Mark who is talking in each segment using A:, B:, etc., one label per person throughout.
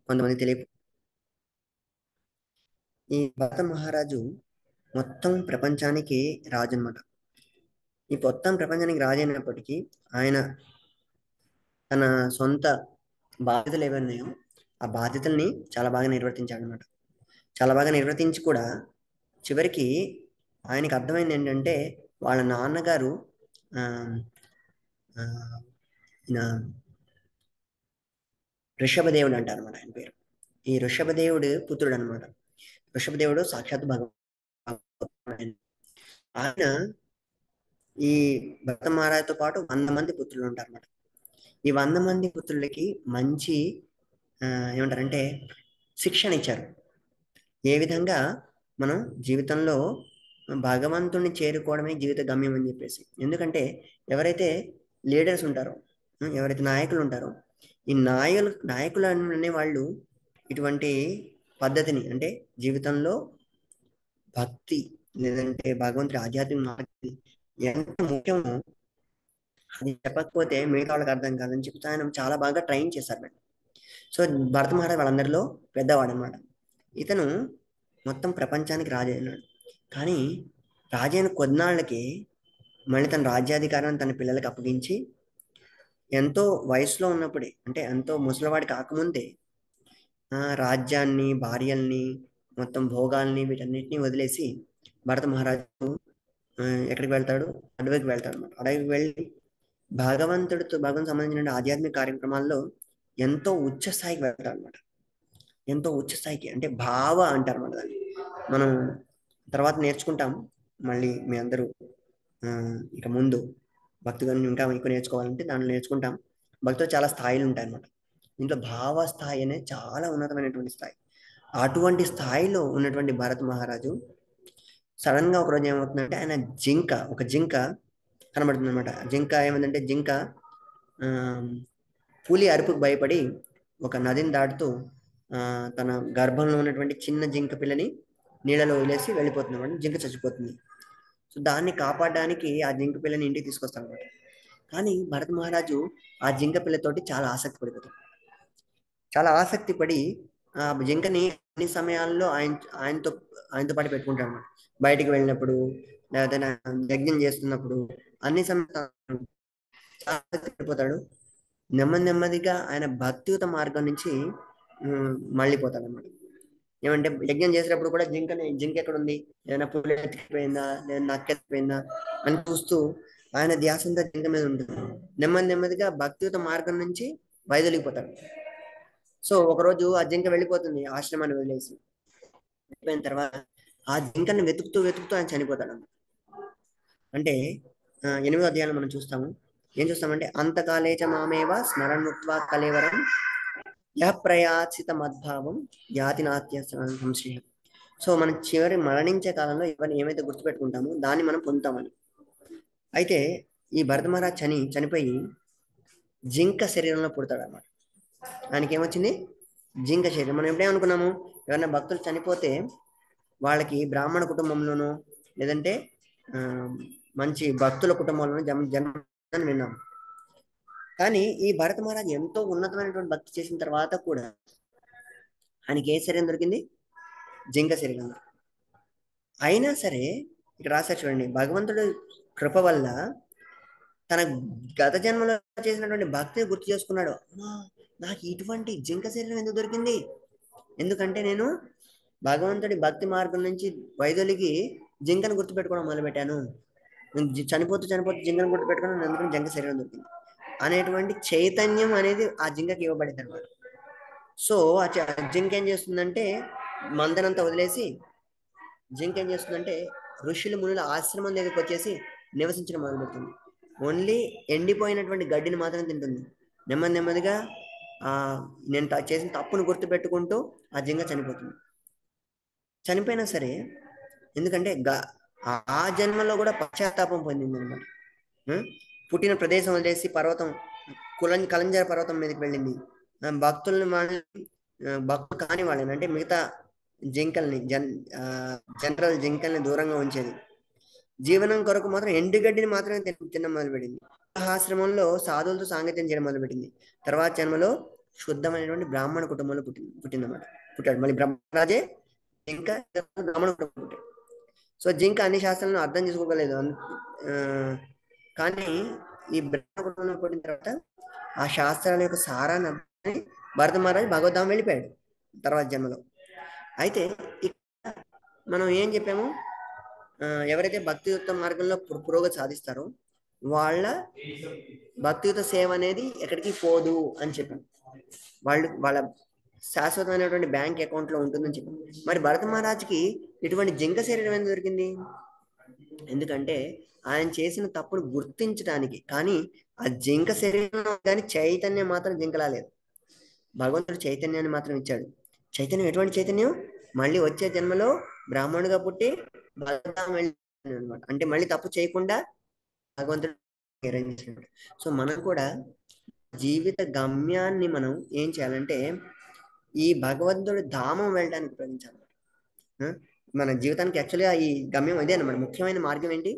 A: కొంతమంది తెలియ. ఈ భరత మహారాజు మొత్తం ప్రపంచానికి రాజు అనమాట. ఈ మొత్తం ప్రపంచానికి రాజు అయినప్పటికీ ఆయన తన సొంత బాధ్యతలు ఏవన్నాయో ఆ బాధ్యతల్ని చాలా బాగా నిర్వర్తించాడు అనమాట. చాలా బాగా నిర్వర్తించి కూడా చివరికి ఆయనకి అర్థమైంది ఏంటంటే వాళ్ళ నాన్నగారు ఆ, ఆ, ఈయన ఋషభదేవుడు అంటారు అనమాట ఆయన పేరు. ఈ ఋషభదేవుడు పుత్రుడు అనమాట. ఋషభదేవుడు సాక్షాత్ భగవాన్. ఆయన ఈ భరత మహారాజుతో పాటు 100 మంది పుత్రులు ఉంటారు అనమాట. ఈ 100 మంది పుత్రులకి మంచి ఆ, ఏమంటారంటే శిక్షణ ఇచ్చారు. ఏ విధంగా మనం జీవితంలో భగవంతుణ్ణి చేరుకోవడమే జీవిత గమ్యం అని చెప్పేసి. ఎందుకంటే ఎవరైతే లీడర్స్ ఉంటారో, ఎవరైతే నాయకులు ఉంటారో, ఈ నాయకులు అనే వాళ్ళు ఇటువంటి పద్ధతిని అంటే జీవితంలో భక్తి లేదంటే భగవంతుడి ఆధ్యాత్మిక మార్గం ఎంత ముఖ్యమో అది చెప్పకపోతే మిగతా వాళ్ళకి అర్థం కాదని చెప్తే ఆయన చాలా బాగా ట్రైన్ చేశారు మేడం. సో భరత మహారాజ్ వాళ్ళందరిలో పెద్దవాడు అనమాట. ఇతను మొత్తం ప్రపంచానికి రాజు అయినాడు. కానీ రాజైన కొద్దినాళ్ళకి మళ్ళీ తన రాజ్యాధికారాన్ని తన పిల్లలకి అప్పగించి ఎంతో వయసులో ఉన్నప్పుడే అంటే ఎంతో ముసలివాడి కాకముందే రాజ్యాన్ని భార్యల్ని మొత్తం భోగాల్ని వీటన్నిటిని వదిలేసి భరత మహారాజు ఎక్కడికి వెళ్తాడు? అడవికి వెళ్తాడు అనమాట. అడవికి వెళ్ళి భగవంతుడికి సంబంధించిన ఆధ్యాత్మిక కార్యక్రమాల్లో ఎంతో ఉచ్చ స్థాయికి వెళ్తాడు అనమాట. ఎంతో ఉచ్చ స్థాయికి అంటే భావ అంటారు అన్నమాట దాన్ని. మనం తర్వాత నేర్చుకుంటాం. మళ్ళీ మీ అందరూ ఇక ముందు భక్తి గురించి ఇంకా ఎక్కువ నేర్చుకోవాలంటే దాంట్లో నేర్చుకుంటాం. భక్తిలో చాలా స్థాయిలు ఉంటాయి అన్నమాట. ఇంట్లో భావ స్థాయి అనేది చాలా ఉన్నతమైనటువంటి స్థాయి. అటువంటి స్థాయిలో ఉన్నటువంటి భరత్ మహారాజు సడన్ గా ఒకరోజు ఏమవుతుందంటే ఆయన ఒక జింక కనబడుతుంది అనమాట. జింక ఏమైందంటే జింక ఆ, పులి అరుపుకు భయపడి ఒక నదిని దాటుతూ తన గర్భంలో ఉన్నటువంటి చిన్న జింక పిల్లని నీళ్ళలో వదిలేసి వెళ్ళిపోతుంది అనమాట. జింక చచ్చిపోతుంది. సో దాన్ని కాపాడడానికి ఆ జింక పిల్లని ఇంటికి తీసుకొస్తాను అనమాట. కానీ భరత్ మహారాజు ఆ జింక పిల్లతోటి చాలా ఆసక్తి పడిపోతాడు. చాలా ఆసక్తి పడి ఆ జింకని అన్ని సమయాల్లో ఆయనతో పాటు పెట్టుకుంటాడు అనమాట. బయటికి వెళ్ళినప్పుడు లేకపోతే యజ్ఞం చేస్తున్నప్పుడు అన్ని సమయాలు చాలా ఆసక్తి పడిపోతాడు. నెమ్మదిగా ఆయన భక్తియుత మార్గం నుంచి మళ్ళీపోతాడు అనమాట. ఏమంటే యజ్ఞం చేసేటప్పుడు కూడా జింక ఎక్కడ ఉంది, ఏదైనా పులి ఎత్తికిపోయిందా లేదా నక్క ఎత్తిపోయిందా అని చూస్తూ ఆయన ధ్యాస అంతా జింక మీద ఉంటుంది. నెమ్మదిగా భక్తియుత మార్గం నుంచి వైదొలిగిపోతాడు. సో ఒకరోజు ఆ జింక వెళ్ళిపోతుంది ఆశ్రమాన్ని వదిలేసి. వెళ్ళిపోయిన తర్వాత ఆ జింకని వెతుకుతూ ఆయన చనిపోతాడు. అంటే 8వ అధ్యాయంలో మనం చూస్తాము. ఏం చూస్తామంటే అంతకాలేచ మామేవ స్మరణుత్వా కలేవరం యః మద్భావం యాతి నాత్య సంశయం. సో మనం చివరి మరణించే కాలంలో ఎవరిని ఏమైతే గుర్తుపెట్టుకుంటామో దాన్ని మనం పొందుతామని. అయితే ఈ భరత మహారాజ్ చనిపోయి జింక శరీరంలో పుడతాడు అన్నమాట. ఆయనకి ఏమొచ్చింది? జింక శరీరం. మనం ఎప్పుడేమనుకున్నాము, ఎవరైనా భక్తులు చనిపోతే వాళ్ళకి బ్రాహ్మణ కుటుంబంలోనో లేదంటే మంచి భక్తుల కుటుంబంలోనో జన్మ విన్నాము. కానీ ఈ భరత మహారాజ్ ఎంతో ఉన్నతమైనటువంటి భక్తి చేసిన తర్వాత కూడా ఆయనకి ఏ శరీరం దొరికింది? జింక శరీరం. అయినా సరే ఇక్కడ రాశారు చూడండి, భగవంతుడు కృప వల్ల తన గత జన్మలో చేసినటువంటి భక్తిని గుర్తు చేసుకున్నాడు. నాకు ఇటువంటి జింక శరీరం ఎందుకు దొరికింది? ఎందుకంటే నేను భగవంతుడి భక్తి మార్గం నుంచి వైదొలిగి జింకను గుర్తుపెట్టుకోవడం మొదలుపెట్టాను. చనిపోతూ జింకను గుర్తుపెట్టుకున్నాను, అందుకని జింక శరీరం దొరికింది అనేటువంటి చైతన్యం అనేది ఆ జింకకి ఇవ్వబడింది అనమాట. సో ఆ జింక ఏం చేస్తుందంటే మందనంతా వదిలేసి జింక ఏం చేస్తుందంటే ఋషులు మునుల ఆశ్రమం దగ్గరికి వచ్చేసి నివసించడం మొదలుపెడుతుంది. ఓన్లీ ఎండిపోయినటువంటి గడ్డిని మాత్రం తింటుంది. నెమ్మదిగా నేను చేసిన తప్పును గుర్తుపెట్టుకుంటూ ఆ జింక చనిపోతుంది. చనిపోయినా సరే ఎందుకంటే ఆ జన్మలో కూడా పశ్చాత్తాపం పొందింది అనమాట. పుట్టిన ప్రదేశం వదిలేసి కలంజర పర్వతం మీదకి వెళ్ళింది. భక్తుల్ని భక్తులు కాని వాళ్ళని అంటే మిగతా జింకల్ని జనరల్ జింకల్ని దూరంగా ఉంచేది. జీవనం కొరకు మాత్రం ఎండుగడ్డిని మాత్రమే తినడం మొదలుపెట్టింది. ఆశ్రమంలో సాధువులతో సాంగత్యం చేయడం మొదలుపెట్టింది. తర్వాత జన్మలో శుద్ధమైనటువంటి బ్రాహ్మణ కుటుంబంలో పుట్టిందన్నమాట. పుట్టాడు మళ్ళీ బ్రహ్మరాజే జింక బ్రాహ్మణ కుటుంబం పుట్టాడు. సో జింక అన్ని శాస్త్రాలను అర్థం చేసుకోగలేదు. ఆ, కానీ ఈ బ్రాహ్మణ కుటుంబంలో పుట్టిన తర్వాత ఆ శాస్త్రాల యొక్క సారాన్ని అర్థం చేసుకొని భరత మహారాజు భగవద్ధామం వెళ్ళిపోయాడు తర్వాత జన్మలో. అయితే ఇక్కడ మనం ఏం చెప్పాము, ఎవరైతే భక్తియుక్త మార్గంలో పురోగతి సాధిస్తారో వాళ్ళ భక్తియుత సేవ అనేది ఎక్కడికి పోదు అని చెప్పాం. వాళ్ళ శాశ్వతమైనటువంటి బ్యాంక్ అకౌంట్ లో ఉంటుందని చెప్పాం. మరి భరత మహారాజుకి ఇటువంటి జింక శరీరం ఎందుకు దొరికింది? ఎందుకంటే ఆయన చేసిన తప్పును గుర్తించడానికి. కానీ ఆ జింక శరీరం కానీ చైతన్యం మాత్రం జింకలా లేదు. భగవంతుడు చైతన్యాన్ని మాత్రం ఇచ్చాడు. చైతన్యం ఎటువంటి చైతన్యం? మళ్ళీ వచ్చే జన్మలో బ్రాహ్మణుడిగా పుట్టి భగవద్ధామం అనమాట. అంటే మళ్ళీ తప్పు చేయకుండా భగవంతుడు అరేంజ్ చేశాడు. సో మనం కూడా జీవిత గమ్యాన్ని మనం ఏం చేయాలంటే ఈ భగవంతుడి ధామం వెళ్ళడానికి ఉపయోగించాలి. మన జీవితానికి యాక్చువల్గా ఈ గమ్యం ఇదే అనమాట. ముఖ్యమైన మార్గం ఏంటి?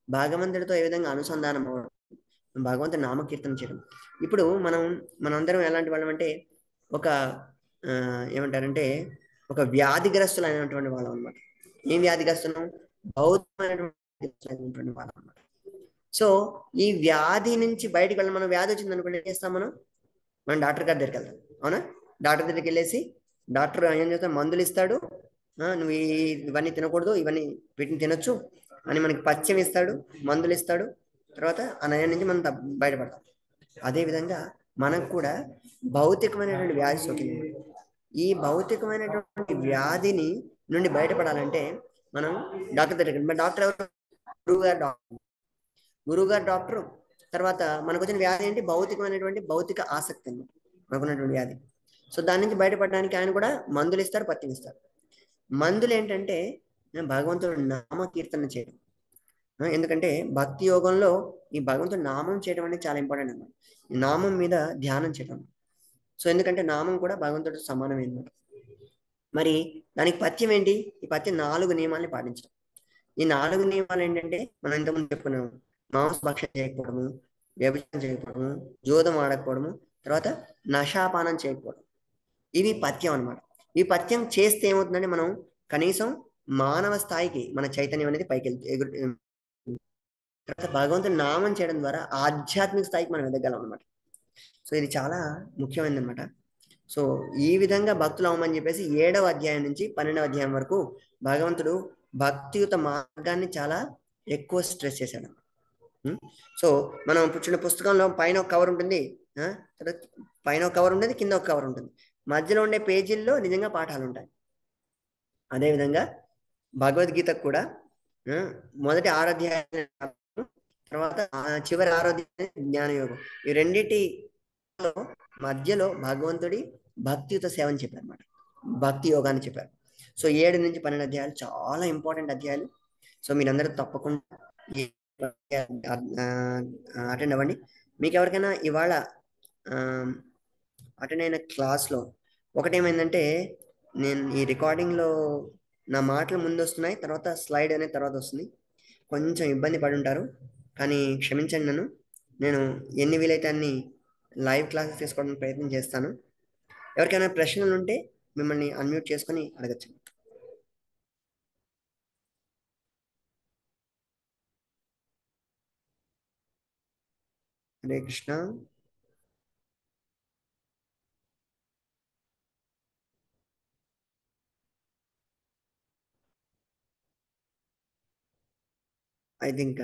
A: భగవంతుడితో ఏ విధంగా అనుసంధానం అవ్వడం, భగవంతుడి నామకీర్తన చేయడం. ఇప్పుడు మనందరం ఎలాంటి వాళ్ళం అంటే ఒక ఏమంటారంటే ఒక వ్యాధిగ్రస్తులు అయినటువంటి వాళ్ళం అనమాట. ఏం వ్యాధిగ్రస్తులం? భౌతికమైనటువంటి వాళ్ళం అనమాట. సో ఈ వ్యాధి నుంచి బయటకు వెళ్ళి మనం వ్యాధి వచ్చింది అనుకోండి, ఏం చేస్తాం? మనం డాక్టర్ గారి దగ్గరికి వెళ్తాం. అవునా? డాక్టర్ దగ్గరికి వెళ్ళేసి డాక్టర్ ఏం చేస్తాడు? మందులు ఇస్తాడు. నువ్వు ఇవన్నీ తినకూడదు, వీటిని తినొచ్చు అని మనకి పథ్యం ఇస్తాడు, మందులు ఇస్తాడు. తర్వాత ఆ నయం నుంచి మనం బయటపడతాం. అదేవిధంగా మనకు కూడా భౌతికమైనటువంటి వ్యాధి సోకింది. ఈ భౌతికమైనటువంటి వ్యాధిని నుండి బయటపడాలంటే మనం డాక్టర్ దగ్గరికి. డాక్టర్ ఎవరు? గురువుగారు డాక్టర్. తర్వాత మనకు వచ్చిన వ్యాధి ఏంటి? భౌతికమైనటువంటి భౌతిక ఆసక్తి అన్నమాట మనకున్నటువంటి వ్యాధి. సో దాని నుంచి బయటపడడానికి ఆయన కూడా మందులు ఇస్తారు, పథ్యం ఇస్తారు. మందులు ఏంటంటే భగవంతుడు నామ కీర్తన చేయడం. ఎందుకంటే భక్తి యోగంలో ఈ భగవంతుడు నామం చేయడం అనేది చాలా ఇంపార్టెంట్ అన్నమాట. ఈ నామం మీద ధ్యానం చేయడం. సో ఎందుకంటే నామం కూడా భగవంతుడు సమానమైనమాట. మరి దానికి పథ్యం ఏంటి? ఈ పథ్యం 4 నియమాల్ని పాటించడం. ఈ 4 నియమాలు ఏంటంటే మనం ఇంతకుముందు చెప్పుకున్నాము. మాంసభక్షణ చేయకపోవడము, వ్యభిచారం చేయకపోవడము, జోదం ఆడకపోవడము, తర్వాత నషాపానం చేయకపోవడం. ఇవి పథ్యం అనమాట. ఈ పథ్యం చేస్తే ఏమవుతుందంటే మనం కనీసం మానవ స్థాయికి మన చైతన్యం అనేది పైకి తర్వాత భగవంతుని నామం చేయడం ద్వారా ఆధ్యాత్మిక స్థాయికి మనం ఎదగలం అనమాట. సో ఇది చాలా ముఖ్యమైనది అనమాట. సో ఈ విధంగా భక్తులు అవ్వమని చెప్పేసి 7వ అధ్యాయం నుంచి 12వ అధ్యాయం వరకు భగవంతుడు భక్తియుత మార్గాన్ని చాలా ఎక్కువ స్ట్రెస్ చేశాడు. సో మనం పుచ్చిన పుస్తకంలో పైన ఒక కవర్ ఉంటుంది, పైన ఒక కవర్ ఉంటుంది, కింద ఒక కవర్ ఉంటుంది. మధ్యలో ఉండే పేజీల్లో నిజంగా పాఠాలు ఉంటాయి. అదేవిధంగా భగవద్గీతకు కూడా మొదటి 6 అధ్యాయాలు, తర్వాత చివరి 6వ అధ్యాయం జ్ఞానయోగం. ఈ రెండింటిలో మధ్యలో భగవంతుడి భక్తియుత సేవని చెప్పారు అన్నమాట. భక్తి యోగాన్ని చెప్పారు. సో 7 నుంచి 12 అధ్యాయాలు చాలా ఇంపార్టెంట్ అధ్యాయాలు. సో మీరందరూ తప్పకుండా అటెండ్ అవ్వండి. మీకు ఎవరికైనా ఇవాళ అటెండ్ అయిన క్లాస్లో ఒకటేమైందంటే, నేను ఈ రికార్డింగ్లో నా మాటలు ముందు వస్తున్నాయి, తర్వాత స్లైడ్ అనేది తర్వాత వస్తుంది. కొంచెం ఇబ్బంది పడి ఉంటారు, కానీ క్షమించండి నన్ను. నేను ఎన్ని వీలైతే అన్ని లైవ్ క్లాసెస్ తీసుకోవడానికి ప్రయత్నం చేస్తాను. ఎవరికైనా ప్రశ్నలు ఉంటే మిమ్మల్ని అన్మ్యూట్ చేసుకొని అడగచ్చు. హరే కృష్ణ. ఐ థింక్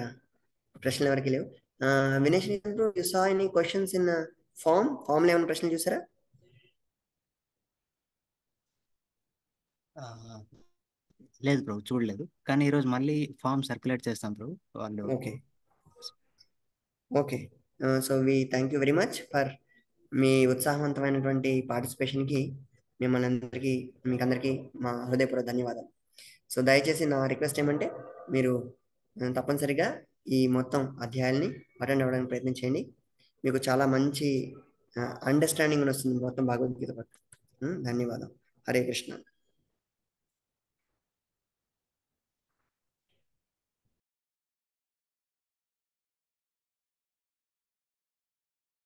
A: ప్రశ్నలు ఎవరికి లేవు. Vinesh you saw any questions in ఫామ్లో ఏమైనా ప్రశ్నలు చూసారా?
B: లేదు బ్రో, చూడలేదు. కానీ ఈరోజు మళ్ళీ ఫామ్ సర్క్యులేట్ చేస్తాం బ్రో వాళ్ళు.
A: Okay. So we thank you very much for మీ ఉత్సాహవంతమైనటువంటి పార్టిసిపేషన్కి. మీకు అందరికీ మా హృదయపూర్వక ధన్యవాదాలు. సో దయచేసి నా రిక్వెస్ట్ ఏమంటే మీరు తప్పనిసరిగా ఈ మొత్తం అధ్యాయాల్ని అటెండ్ అవ్వడానికి ప్రయత్నం చేయండి. మీకు చాలా మంచి అండర్స్టాండింగ్ వస్తుంది మొత్తం భగవద్గీత పట్ల. ధన్యవాదం. హరే కృష్ణ.